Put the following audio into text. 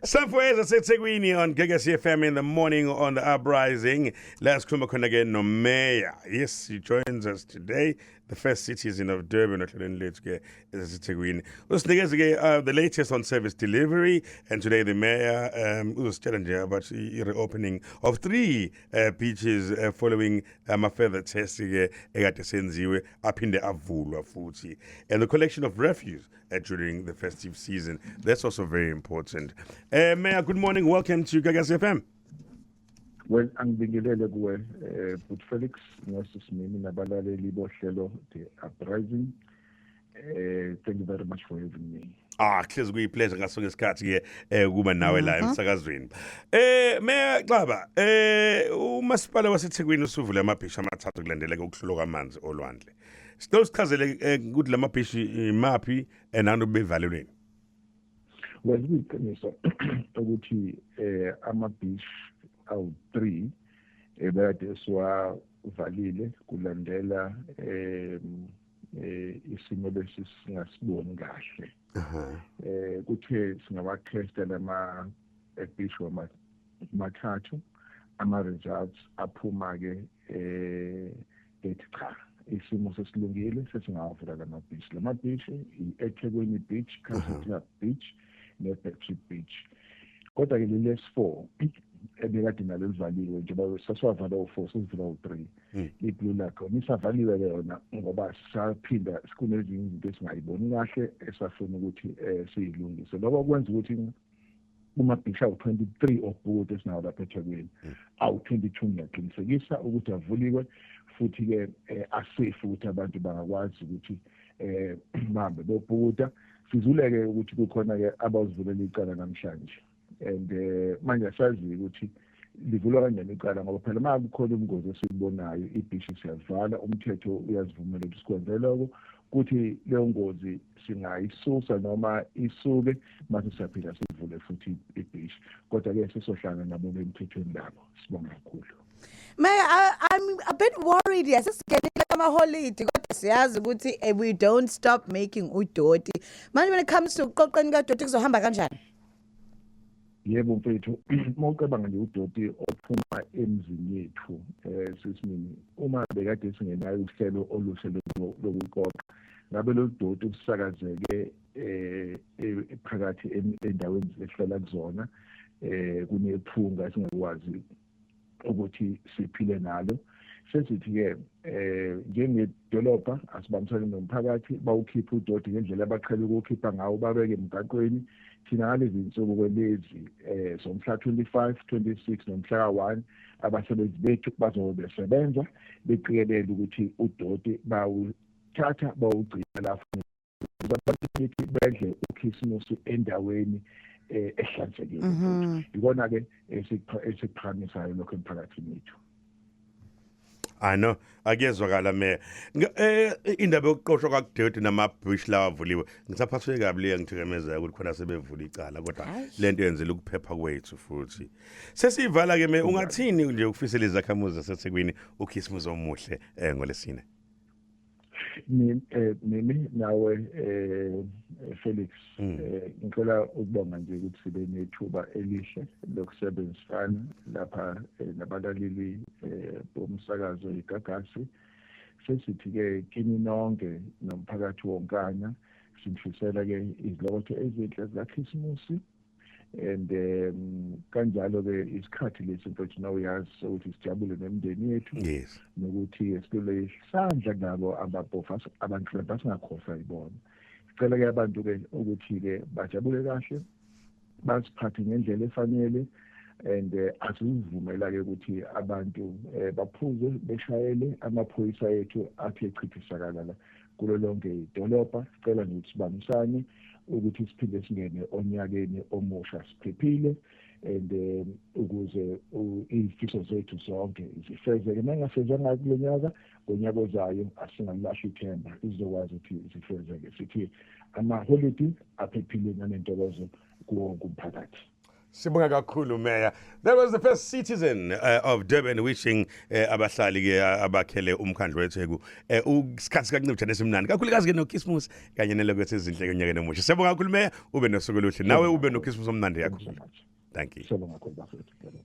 Sanfueza seThekwini on Gagasi FM in the morning on the uprising. Let's come again no mayor. Yes, he joins us today. The first citizen of Durban, is seThekwini. The latest on service delivery, and today the mayor was challenging about the reopening of three beaches following a further testing up in the Avulwa futhi, and the collection of refuse during the festive season. That's also very important. Mayor, good morning. Welcome to Gagasi FM. Well, angibingelele kuwe But Felix ngosisimini nabalaleli bohlelo the uprising. Thank you very much for having me. Hlezi kuyipleasure ngaso ngesikhathi ke kuba nawe la emsakazweni. Mayor Xaba, umasipala waseThekwini usuvule amabhishi amathathu kulandeleka ukuhlolwa kwamanzi olwandle. Sicela usichazele ukuthi lamabhishi imaphi enano bevalelweni. Well, kuyiqiniso ukuthi ama-beach awu-3 ebekade siwavalile kulandela isimo lesi singasiboni kahle. Kuthe singawakhesta lama-beach mathathu, ama-results aphuma-ke ethi cha isimo sesilungile sesingawavula lama-beach. Lama-beach i-eThekwini Beach, Castle Beach, ne-Battery Beach. Kodwa ke lesi-4 ebekade nalo livaliwe njengoba sasiwavala u4 sesivula u3 iblue lakho nisavaliwe yona ngoba saphinda sikunezinye izinto esingayiboni kahle esafuna ukuthi siyilungise. Lokho kwenza ukuthi uma-beach awu-23 obhukude esinawo lapha eThekwini awu-22 ngiyaqinisekisa ukuthi avuliwe futhi-ke asafe ukuthi abantu bangakwazi ukuthi bahambe bobhukuda. Sizuleke ukuthi kukhona-ke abazivulela icala namhlanje and manje asazi ukuthi livulwa kanjani icala ngoba phela uma kukhona ubungozi esibubonayo ibhishi siyavala, umthetho uyasivumela ukuthi sikwenze lokho ukuthi leyo ngozi singayisusa noma isuke mase siyaphila sivule futhi ibhishi. Kodwa-ke sesohlangana nabo bemthethweni labo. Sibonga kakhulu. I'm a bit worried. Yes, sesigenile ama-holiday kodwa siyazi ukuthi we don't stop making udoti. Manje when it comes to uqoqeni kadoti kuzohamba kanjani? Yebo mfethu, mawucabanga nje udoti ophuma emzini yethu sesimini uma bekade singenayo uhlelo oluhle lokuqoqa ngabe lo doti usakazeke phakathi endaweni esihlala kuzona kunephunga esingakwazi ukuthi siphile nalo. Sesithi-ke njengedolobha asibambisane nomphakathi bawukhipha udoti ngendlela abaqhele ukuwukhipha ngawo babeke emgaqweni. Thina ngalezi nsuku kwelezi somhla 25, 26 nomhla 1 abasebenzi bethu bazobe besebenza beqikelele ukuthi udoti bawuthatha bawugcina lapho ukuthi bedle ukhisimusi endaweni ehlanzekile. Ikona-ke esiphakamisayo lokho emphakathini wethu. I know. Akuyezwakala Mayor. Indaba yokuqoshwa kwakudoti nama-beach lawa avuliwe. Ngisaphathwe kabi le ngithikameza ukuthi khona sebevula icala kodwa lento yenzela ukuphepha kwethu futhi. Sesivala ke Mayor, ungathini nje ukufisela izakhamuzi zaseThekwini ukhisimusi omuhle ngolesine? Mimi nawe Felix ngicela ukubonga nje ukuthi sibe nethuba elihle lokusebenzisana lapha nabalaleli bomsakazo iGagasi. Sesithi-ke kini nonke nomphakathi wonkana sinifisela-ke izilokotho ezinhle zikaKhisimusi and kanjalo-ke isikhathi lesi mfethu nawuyazi ukuthi sijabule nemindeni yethu nokuthi silole isandla nabo abantu basingakhohlwa yibona. Sicela-ke abantu-ke ukuthi-ke bajabule kahle basiphathe ngendlela efanele and asivumela-ke ukuthi abantu baphuze beshayele amaphoyisa ethu athi echithisakalala kulo lonke idolobha. Sicela nje ukuthi sibambisane ukuthi siphinde singene onyakeni omusha siphephile and ukuze izifiso zethu zonke zifezeke. Nangafezanga kulo nyaka ngonyaka ozayo asingalahla ithemba izokwazi ukuthi zifezeke. Sithi ama-holiday aphephile nanentokozo kuwo wonke umphakathi. Sibonga kakhulu Mayor. That was the first citizen of Durban wishing abahlali ke abakhele umkhandlo wethu usikhathi kancane esimnandi. Kakhulukazi ke no Christmas kanye nelokho ezinhle konyaka nomusha. Sibonga kakhulu Mayor, ube nosuku oluhle. Nawe ube no Christmas omnandi yakho. Thank you. Sibonga kakhulu bafethu.